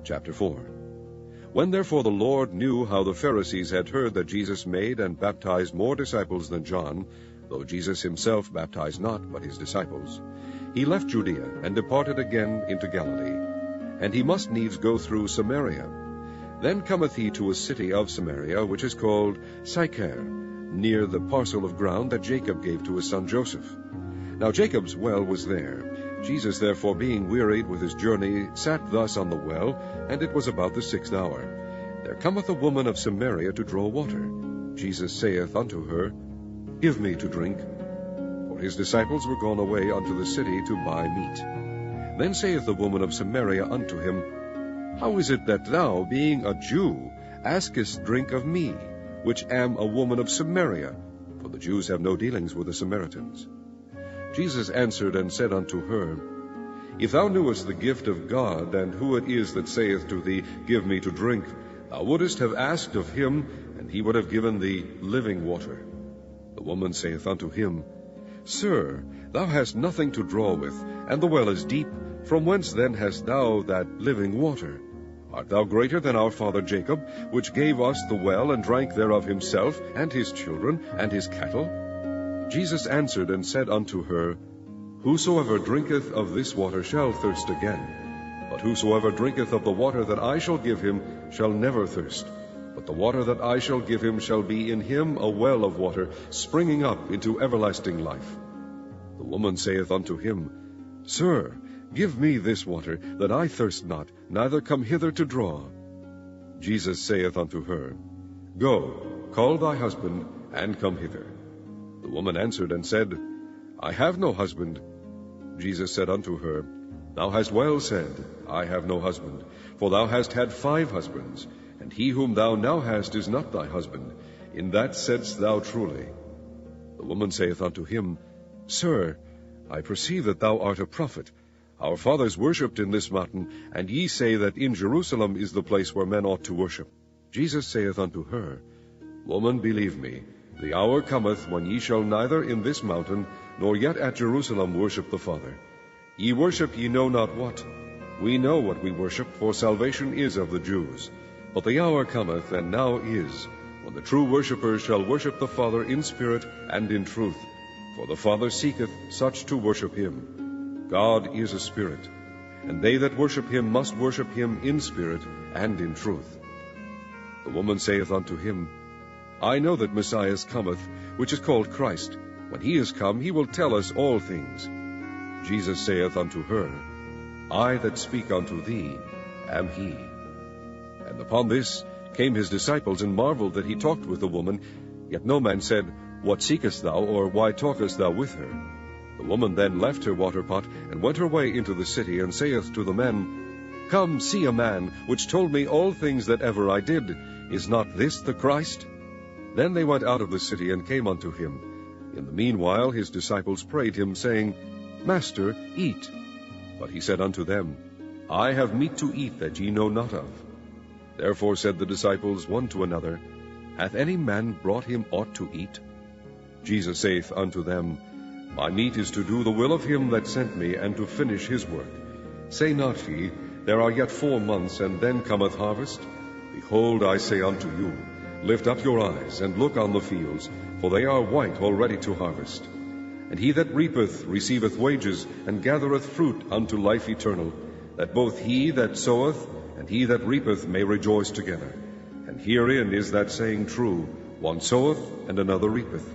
Chapter 4. When therefore the Lord knew how the Pharisees had heard that Jesus made and baptized more disciples than John, though Jesus himself baptized not, but his disciples, he left Judea, and departed again into Galilee. And he must needs go through Samaria. Then cometh he to a city of Samaria, which is called Sychar, near the parcel of ground that Jacob gave to his son Joseph. Now Jacob's well was there. Jesus therefore, being wearied with his journey, sat thus on the well, and it was about the 6th hour. There cometh a woman of Samaria to draw water. Jesus saith unto her, Give me to drink. For his disciples were gone away unto the city to buy meat. Then saith the woman of Samaria unto him, How is it that thou, being a Jew, askest drink of me, which am a woman of Samaria? For the Jews have no dealings with the Samaritans. Jesus answered and said unto her, If thou knewest the gift of God, and who it is that saith to thee, Give me to drink, thou wouldest have asked of him, and he would have given thee living water. The woman saith unto him, Sir, thou hast nothing to draw with, and the well is deep. From whence then hast thou that living water? Art thou greater than our father Jacob, which gave us the well, and drank thereof himself, and his children, and his cattle? Jesus answered and said unto her, Whosoever drinketh of this water shall thirst again. But whosoever drinketh of the water that I shall give him shall never thirst. But the water that I shall give him shall be in him a well of water, springing up into everlasting life. The woman saith unto him, Sir, give me this water, that I thirst not, neither come hither to draw. Jesus saith unto her, Go, call thy husband, and come hither. The woman answered and said, I have no husband. Jesus said unto her, Thou hast well said, I have no husband, for thou hast had 5 husbands, and he whom thou now hast is not thy husband. In that saidst thou truly. The woman saith unto him, Sir, I perceive that thou art a prophet. Our fathers worshipped in this mountain, and ye say that in Jerusalem is the place where men ought to worship. Jesus saith unto her, Woman, believe me, the hour cometh when ye shall neither in this mountain, nor yet at Jerusalem worship the Father. Ye worship ye know not what. We know what we worship, for salvation is of the Jews. But the hour cometh, and now is, when the true worshippers shall worship the Father in spirit and in truth. For the Father seeketh such to worship him. God is a spirit, and they that worship him must worship him in spirit and in truth. The woman saith unto him, I know that Messiah cometh, which is called Christ. When he is come, he will tell us all things. Jesus saith unto her, I that speak unto thee am he. And upon this came his disciples, and marveled that he talked with the woman. Yet no man said, What seekest thou, or why talkest thou with her? The woman then left her water pot, and went her way into the city, and saith to the men, Come, see a man, which told me all things that ever I did. Is not this the Christ? Then they went out of the city, and came unto him. In the meanwhile his disciples prayed him, saying, Master, eat. But he said unto them, I have meat to eat that ye know not of. Therefore said the disciples one to another, Hath any man brought him aught to eat? Jesus saith unto them, My meat is to do the will of him that sent me, and to finish his work. Say not ye, There are yet 4 months, and then cometh harvest? Behold, I say unto you, Lift up your eyes, and look on the fields, for they are white already to harvest. And he that reapeth receiveth wages, and gathereth fruit unto life eternal, that both he that soweth and he that reapeth may rejoice together. And herein is that saying true, One soweth, and another reapeth.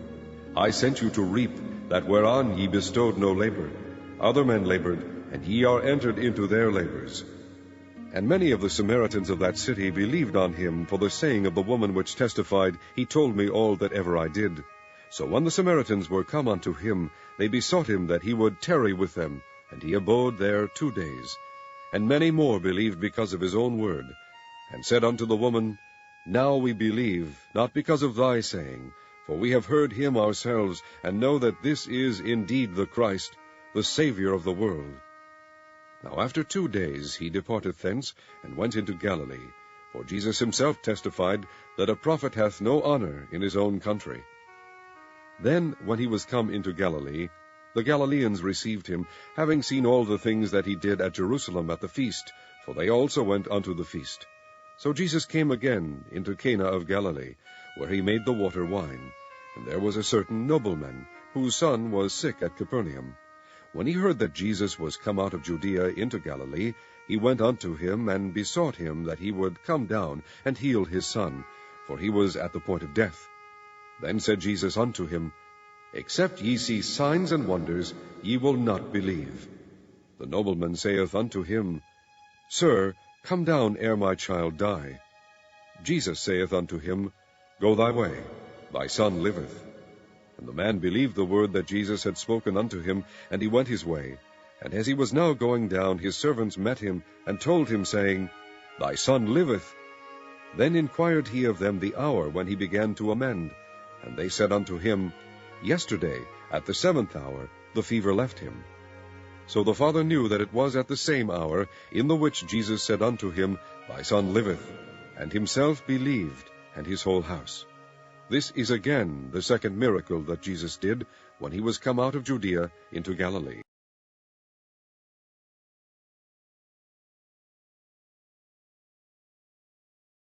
I sent you to reap that whereon ye bestowed no labor. Other men labored, and ye are entered into their labors. And many of the Samaritans of that city believed on him for the saying of the woman which testified, He told me all that ever I did. So when the Samaritans were come unto him, they besought him that he would tarry with them, and he abode there 2 days. And many more believed because of his own word, and said unto the woman, Now we believe, not because of thy saying, for we have heard him ourselves, and know that this is indeed the Christ, the Saviour of the world. Now after 2 days he departed thence, and went into Galilee. For Jesus himself testified that a prophet hath no honor in his own country. Then, when he was come into Galilee, the Galileans received him, having seen all the things that he did at Jerusalem at the feast, for they also went unto the feast. So Jesus came again into Cana of Galilee, where he made the water wine. And there was a certain nobleman, whose son was sick at Capernaum. When he heard that Jesus was come out of Judea into Galilee, he went unto him, and besought him that he would come down and heal his son, for he was at the point of death. Then said Jesus unto him, Except ye see signs and wonders, ye will not believe. The nobleman saith unto him, Sir, come down ere my child die. Jesus saith unto him, Go thy way, thy son liveth. And the man believed the word that Jesus had spoken unto him, and he went his way. And as he was now going down, his servants met him, and told him, saying, Thy son liveth. Then inquired he of them the hour when he began to amend. And they said unto him, Yesterday, at the 7th hour, the fever left him. So the father knew that it was at the same hour in the which Jesus said unto him, Thy son liveth, and himself believed, and his whole house. This is again the second miracle that Jesus did, when he was come out of Judea into Galilee.